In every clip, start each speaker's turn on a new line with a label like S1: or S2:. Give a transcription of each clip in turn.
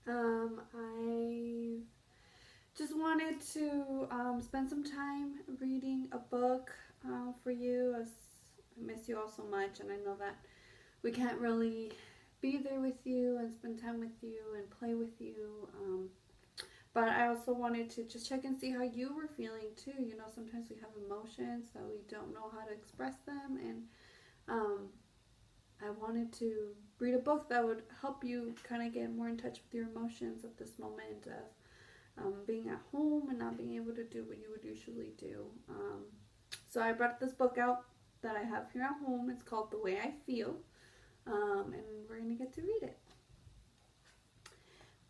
S1: I just wanted to spend some time reading a book for you, as I miss you all so much, and I know that we can't really be there with you and spend time with you and play with you. But I also wanted to just check and see how you were feeling too. You know, sometimes we have emotions that we don't know how to express them, and um, I wanted to read a book that would help you kind of get more in touch with your emotions at this moment of being at home and not being able to do what you would usually do. So I brought this book out that I have here at home. It's called The Way I Feel, and we're going to get to read it.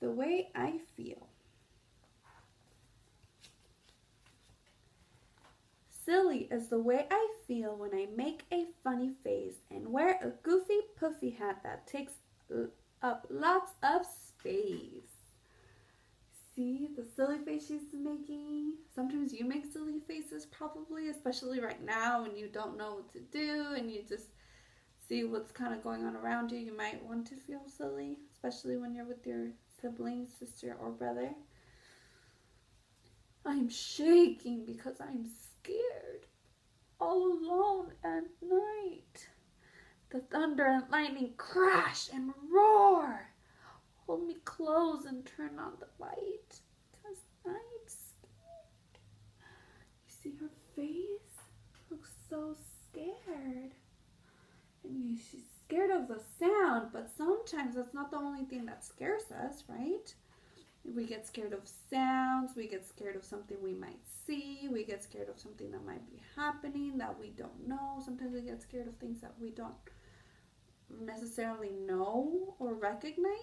S1: The Way I Feel. Silly is the way I feel when I make a funny face and wear a goofy puffy hat that takes up lots of space. See the silly face she's making? Sometimes you make silly faces probably, especially right now when you don't know what to do and you just see what's kind of going on around you. You might want to feel silly, especially when you're with your sibling, sister, or brother. I'm shaking because I'm scared. All alone at night. The thunder and lightning crash and roar. Hold me close and turn on the light, because I'm scared. You see her face? Looks so scared. And she's scared of the sound, but sometimes that's not the only thing that scares us, right? We get scared of sounds, we get scared of something we might see, we get scared of something that might be happening that we don't know. Sometimes we get scared of things that we don't necessarily know or recognize.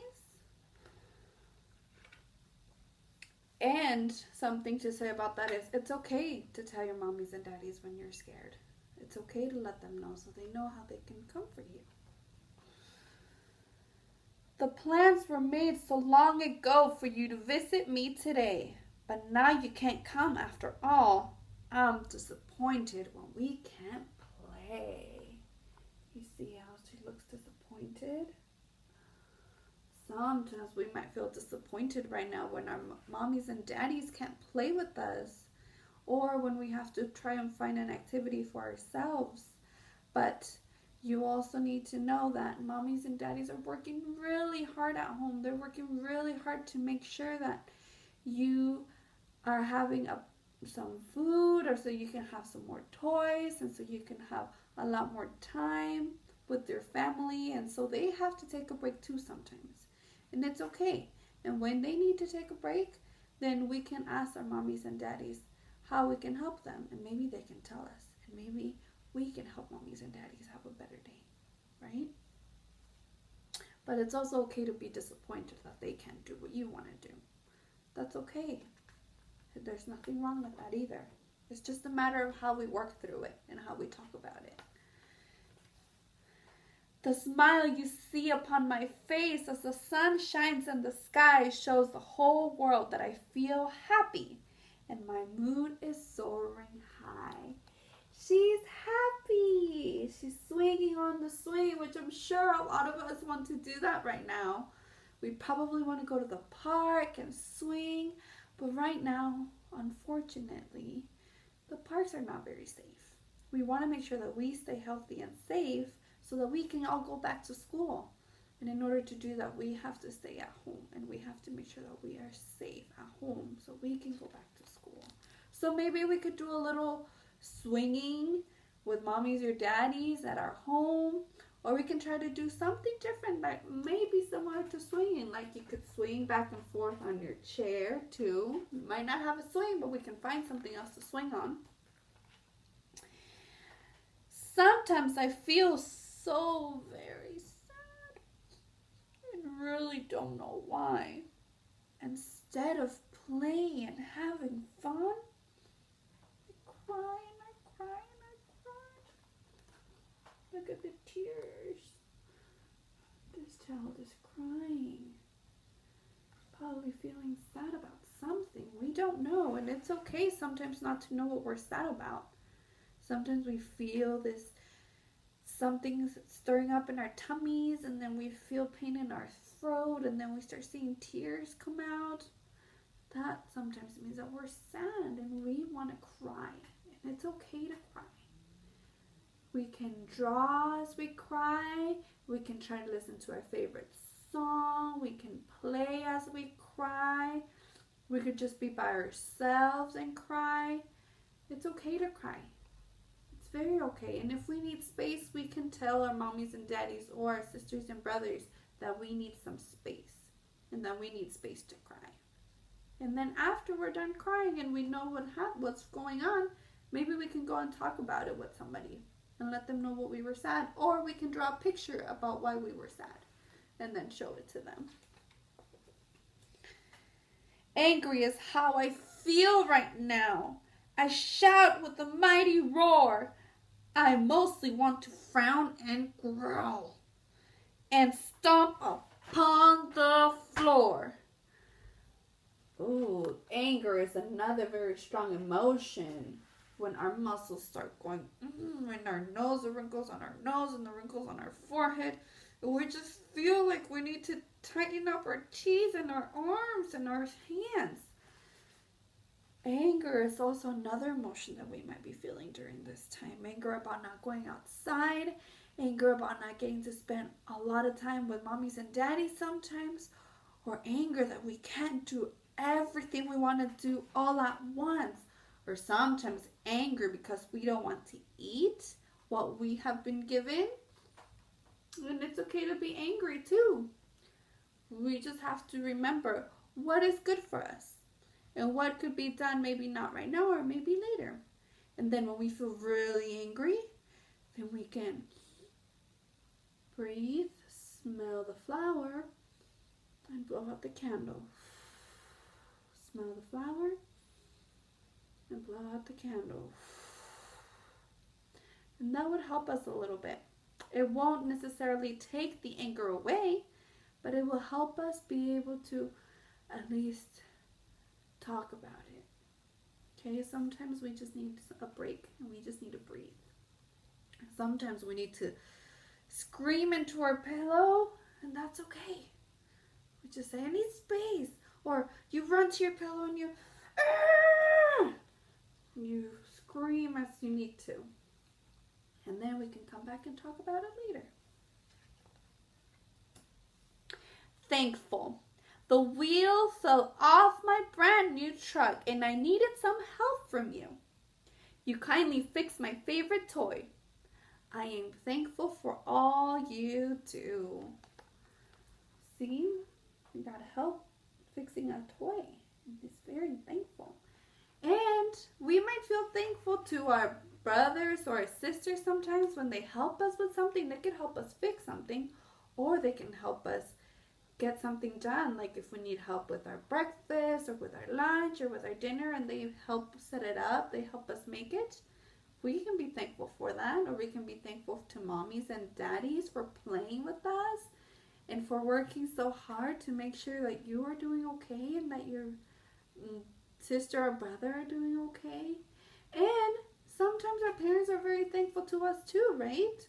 S1: And something to say about that is it's okay to tell your mommies and daddies when you're scared. It's okay to let them know so they know how they can comfort you. The plans were made so long ago for you to visit me today, but now you can't come after all. I'm disappointed when we can't play. You see how she looks disappointed? Sometimes we might feel disappointed right now when our mommies and daddies can't play with us, or when we have to try and find an activity for ourselves. But you also need to know that mommies and daddies are working really hard at home. They're working really hard to make sure that you are having some food, or so you can have some more toys, and so you can have a lot more time with your family. And so they have to take a break too sometimes. And it's okay. And when they need to take a break, then we can ask our mommies and daddies how we can help them. And maybe they can tell us. And maybe we can help mommies and daddies have a better day, right? But it's also okay to be disappointed that they can't do what you want to do. That's okay. There's nothing wrong with that either. It's just a matter of how we work through it and how we talk about it. The smile you see upon my face as the sun shines in the sky shows the whole world that I feel happy and my mood is soaring high. She's happy. She's swinging on the swing, which I'm sure a lot of us want to do that right now. We probably want to go to the park and swing, but right now, unfortunately, the parks are not very safe. We want to make sure that we stay healthy and safe so that we can all go back to school. And in order to do that, we have to stay at home and we have to make sure that we are safe at home so we can go back to school. So maybe we could do a little swinging with mommies or daddies at our home, or we can try to do something different, like maybe similar to swinging, like you could swing back and forth on your chair too. You might not have a swing, but we can find something else to swing on. Sometimes I feel so very sad and really don't know why. Instead of playing and having fun, I cry and I cry and I cry. Look at the tears. This child is crying. Probably feeling sad about something. We don't know, and it's okay sometimes not to know what we're sad about. Sometimes we feel something stirring up in our tummies, and then we feel pain in our throat and then we start seeing tears come out, that sometimes means that we're sad and we want to cry. And it's okay to cry. We can draw as we cry. We can try to listen to our favorite song. We can play as we cry. We could just be by ourselves and cry. It's okay to cry. It's very okay. And if we need space, we can tell our mommies and daddies or our sisters and brothers that we need some space and that we need space to cry. And then after we're done crying and we know what's going on, maybe we can go and talk about it with somebody and let them know what we were sad. Or we can draw a picture about why we were sad and then show it to them. Angry is how I feel right now. I shout with a mighty roar. I mostly want to frown and growl and stomp upon the floor. Ooh, anger is another very strong emotion. When our muscles start going in our nose, the wrinkles on our nose and the wrinkles on our forehead, and we just feel like we need to tighten up our teeth and our arms and our hands. Anger is also another emotion that we might be feeling during this time. Anger about not going outside, anger about not getting to spend a lot of time with mommies and daddies sometimes, or anger that we can't do everything we want to do all at once. Or sometimes anger because we don't want to eat what we have been given. And it's okay to be angry too. We just have to remember what is good for us and what could be done, maybe not right now or maybe later. And then when we feel really angry, then we can breathe, smell the flower, and blow out the candle. Smell the flower and blow out the candle. And that would help us a little bit. It won't necessarily take the anger away, but it will help us be able to at least talk about it. Okay, sometimes we just need a break and we just need to breathe. Sometimes we need to scream into our pillow, and that's okay. We just say, I need space. Or you run to your pillow and you scream as you need to. And then we can come back and talk about it later. Thankful. The wheel fell off my brand new truck and I needed some help from you. You kindly fixed my favorite toy. I am thankful for all you do. See, we got help fixing a toy. He's very thankful. And we might feel thankful to our brothers or our sisters sometimes when they help us with something. They can help us fix something, or they can help us get something done. Like if we need help with our breakfast or with our lunch or with our dinner and they help set it up, they help us make it. We can be thankful for that, or we can be thankful to mommies and daddies for playing with us and for working so hard to make sure that you are doing okay and that your sister or brother are doing okay. And sometimes our parents are very thankful to us too, right?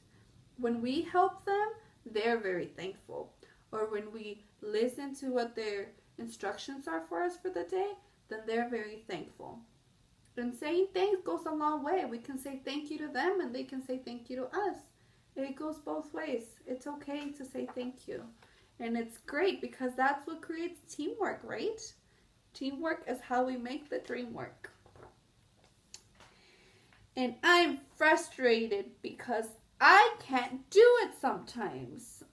S1: When we help them, they're very thankful. Or when we listen to what their instructions are for us for the day, then they're very thankful. And saying thanks goes a long way. We can say thank you to them and they can say thank you to us. It goes both ways. It's okay to say thank you. And it's great because that's what creates teamwork, right? Teamwork is how we make the dream work. And I'm frustrated because I can't do it sometimes.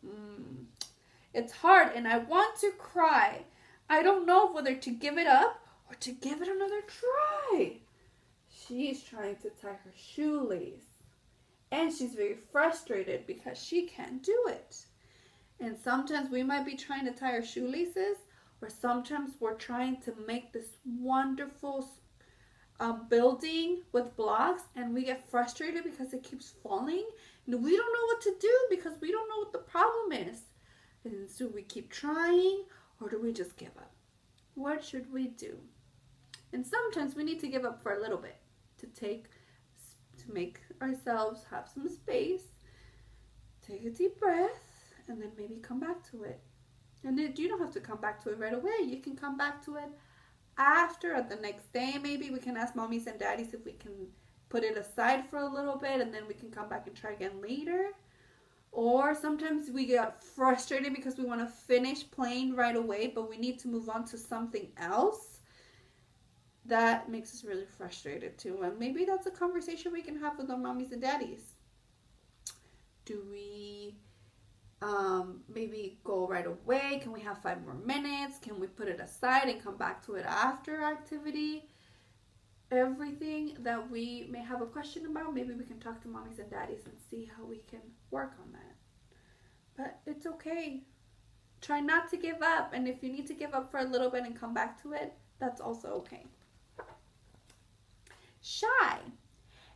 S1: It's hard and I want to cry. I don't know whether to give it up or to give it another try. She's trying to tie her shoelace. And she's very frustrated because she can't do it. And sometimes we might be trying to tie our shoelaces, or sometimes we're trying to make this wonderful building with blocks and we get frustrated because it keeps falling. And we don't know what to do because we don't know what the problem is. And so we keep trying, or do we just give up? What should we do? And sometimes we need to give up for a little bit to make ourselves have some space, take a deep breath, and then maybe come back to it. And you don't have to come back to it right away. You can come back to it after, at the next day maybe. We can ask mommies and daddies if we can put it aside for a little bit and then we can come back and try again later. Or sometimes we get frustrated because we want to finish playing right away, but we need to move on to something else. That makes us really frustrated too. And maybe that's a conversation we can have with our mommies and daddies. Do we maybe go right away? Can we have 5 more minutes? Can we put it aside and come back to it after activity? Everything that we may have a question about, maybe we can talk to mommies and daddies and see how we can work on that. But it's okay. Try not to give up. And if you need to give up for a little bit and come back to it, that's also okay. Shy.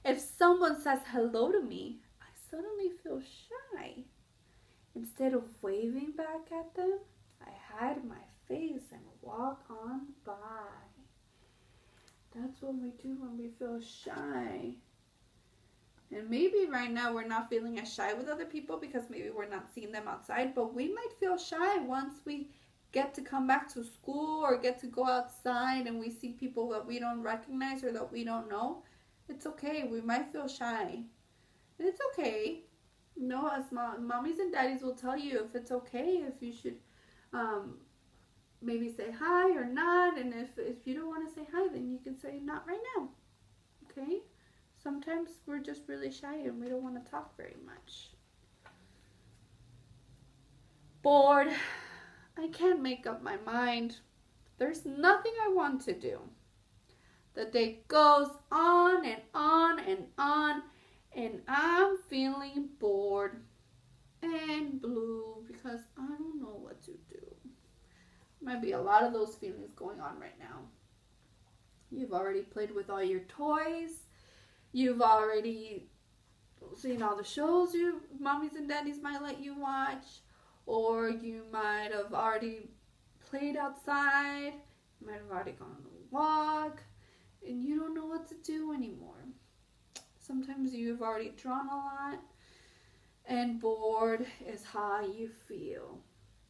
S1: If someone says hello to me, I suddenly feel shy. Instead of waving back at them, I hide my face and walk on by. That's what we do when we feel shy. And maybe right now we're not feeling as shy with other people because maybe we're not seeing them outside, but we might feel shy once we get to come back to school or get to go outside and we see people that we don't recognize or that we don't know. It's okay. We might feel shy. And it's okay. You know, as mommies and daddies will tell you if it's okay, if you should maybe say hi or not. And if you don't want to say hi, then you can say not right now. Okay? Sometimes we're just really shy and we don't want to talk very much. Bored. I can't make up my mind. There's nothing I want to do. The day goes on and on and on, and I'm feeling bored and blue because I don't know what to do. Might be a lot of those feelings going on right now. You've already played with all your toys. You've already seen all the shows you mommies and daddies might let you watch. Or you might have already played outside. You might have already gone on a walk. And you don't know what to do anymore. Sometimes you've already drawn a lot. And bored is how you feel.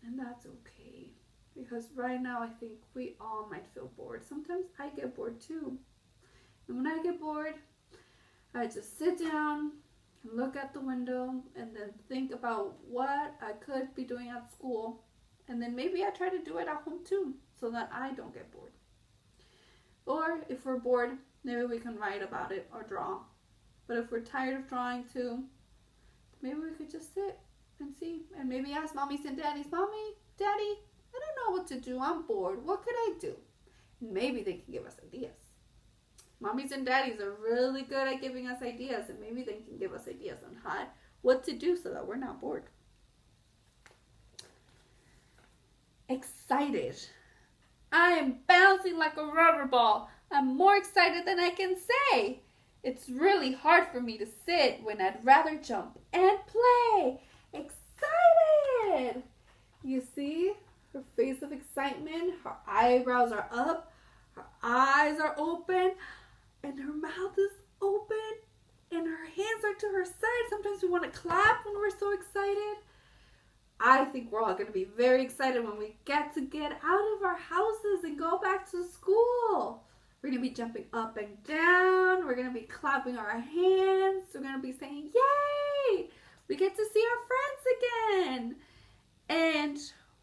S1: And that's okay. Because right now I think we all might feel bored. Sometimes I get bored too. And when I get bored, I just sit down and look at the window and then think about what I could be doing at school. And then maybe I try to do it at home too so that I don't get bored. Or if we're bored, maybe we can write about it or draw. But if we're tired of drawing too, maybe we could just sit and see. And maybe ask mommies and daddies, Mommy, Daddy, I don't know what to do. I'm bored. What could I do? And maybe they can give us ideas. Mommies and daddies are really good at giving us ideas, and maybe they can give us ideas on what to do so that we're not bored. Excited. I am bouncing like a rubber ball. I'm more excited than I can say. It's really hard for me to sit when I'd rather jump and play. Excited! You see her face of excitement? Her eyebrows are up. Her eyes are open. And her mouth is open. And her hands are to her side. Sometimes we want to clap when we're so excited. I think we're all going to be very excited when we get out of our houses and go back to school. We're going to be jumping up and down. We're going to be clapping our hands. We're going to be saying, yay! We get to see our friends again. And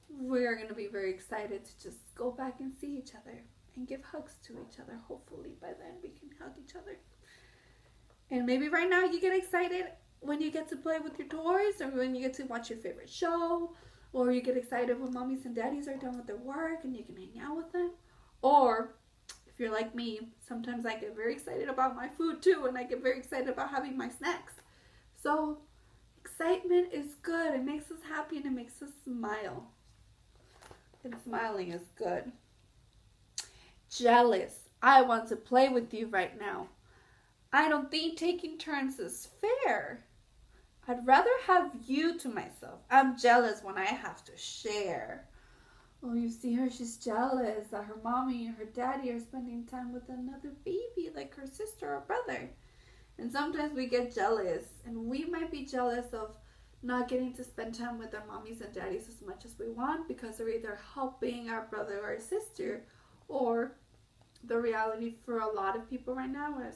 S1: we're going to be very excited to just go back and see each other and give hugs to each other. Hopefully by then we can hug each other. And maybe right now you get excited when you get to play with your toys, or when you get to watch your favorite show, or you get excited when mommies and daddies are done with their work and you can hang out with them. Or if you're like me, sometimes I get very excited about my food too, and I get very excited about having my snacks. So excitement is good. It makes us happy and it makes us smile. And smiling is good. Jealous. I want to play with you right now. I don't think taking turns is fair. I'd rather have you to myself. I'm jealous when I have to share. Oh, you see her, she's jealous that her mommy and her daddy are spending time with another baby like her sister or brother. And sometimes we get jealous, and we might be jealous of not getting to spend time with our mommies and daddies as much as we want because they're either helping our brother or sister, or the reality for a lot of people right now is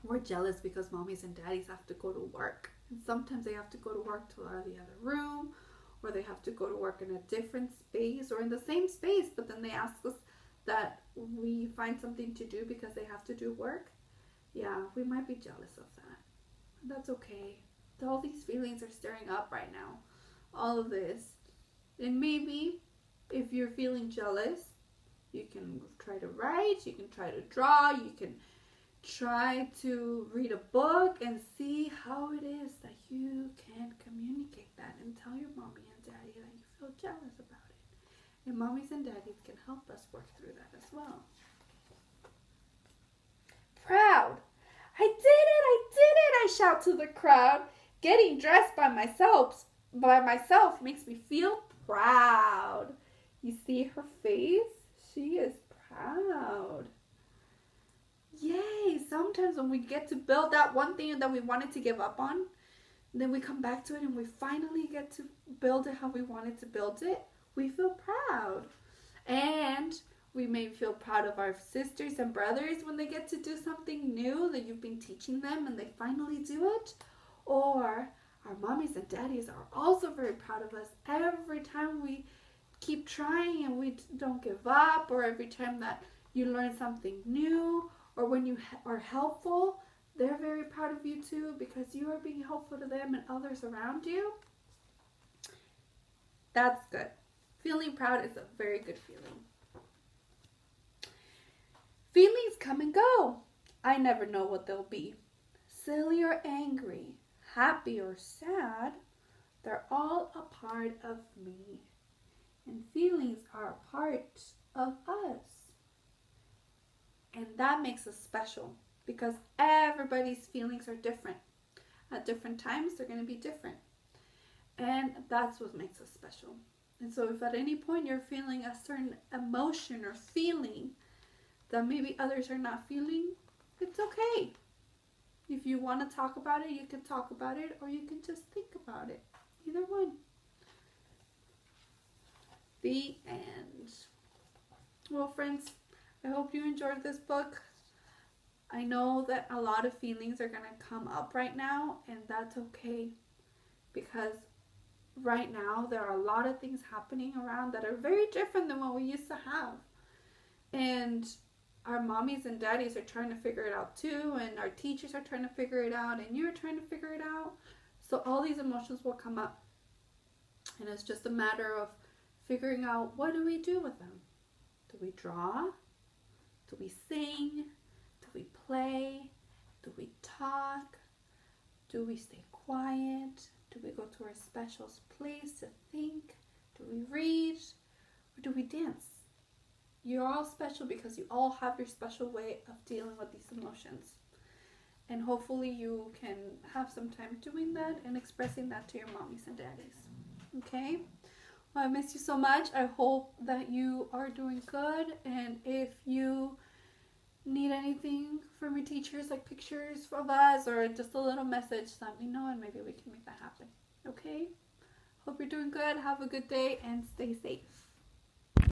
S1: we're jealous because mommies and daddies have to go to work. And sometimes they have to go to work to the other room, or they have to go to work in a different space or in the same space, but then they ask us that we find something to do because they have to do work. Yeah, we might be jealous of that. That's okay. All these feelings are stirring up right now. All of this. And maybe if you're feeling jealous, you can try to write, you can try to draw, you can try to read a book and see how it is that you can communicate that and tell your mommy and daddy that you feel jealous about it. And mommies and daddies can help us work through that as well. Proud. I did it, I shout to the crowd. Getting dressed by myself makes me feel proud. You see her face? She is proud. Yay! Sometimes when we get to build that one thing that we wanted to give up on, then we come back to it and we finally get to build it how we wanted to build it, we feel proud. And we may feel proud of our sisters and brothers when they get to do something new that you've been teaching them and they finally do it. Or our mommies and daddies are also very proud of us every time we keep trying and we don't give up, or every time that you learn something new, or when you are helpful. They're very proud of you too because you are being helpful to them and others around you. That's good. Feeling proud is a very good feeling. Feelings come and go. I never know what they'll be. Silly or angry, happy or sad, they're all a part of me. And feelings are a part of us. And that makes us special because everybody's feelings are different. At different times, they're going to be different. And that's what makes us special. And so if at any point you're feeling a certain emotion or feeling that maybe others are not feeling, it's okay. If you want to talk about it, you can talk about it, or you can just think about it. Either one. The end. Well, friends, I hope you enjoyed this book. I know that a lot of feelings are going to come up right now, and that's okay. Because right now, there are a lot of things happening around that are very different than what we used to have. And our mommies and daddies are trying to figure it out too, and our teachers are trying to figure it out, and you're trying to figure it out. So all these emotions will come up. And it's just a matter of figuring out, what do we do with them? Do we draw? Do we sing? Do we play? Do we talk? Do we stay quiet? Do we go to our special place to think? Do we read? Or do we dance? You're all special because you all have your special way of dealing with these emotions. And hopefully you can have some time doing that and expressing that to your mommies and daddies. Okay? Well, I miss you so much. I hope that you are doing good. And if you need anything from your teachers, like pictures of us or just a little message, let me know and maybe we can make that happen. Okay? Hope you're doing good. Have a good day and stay safe.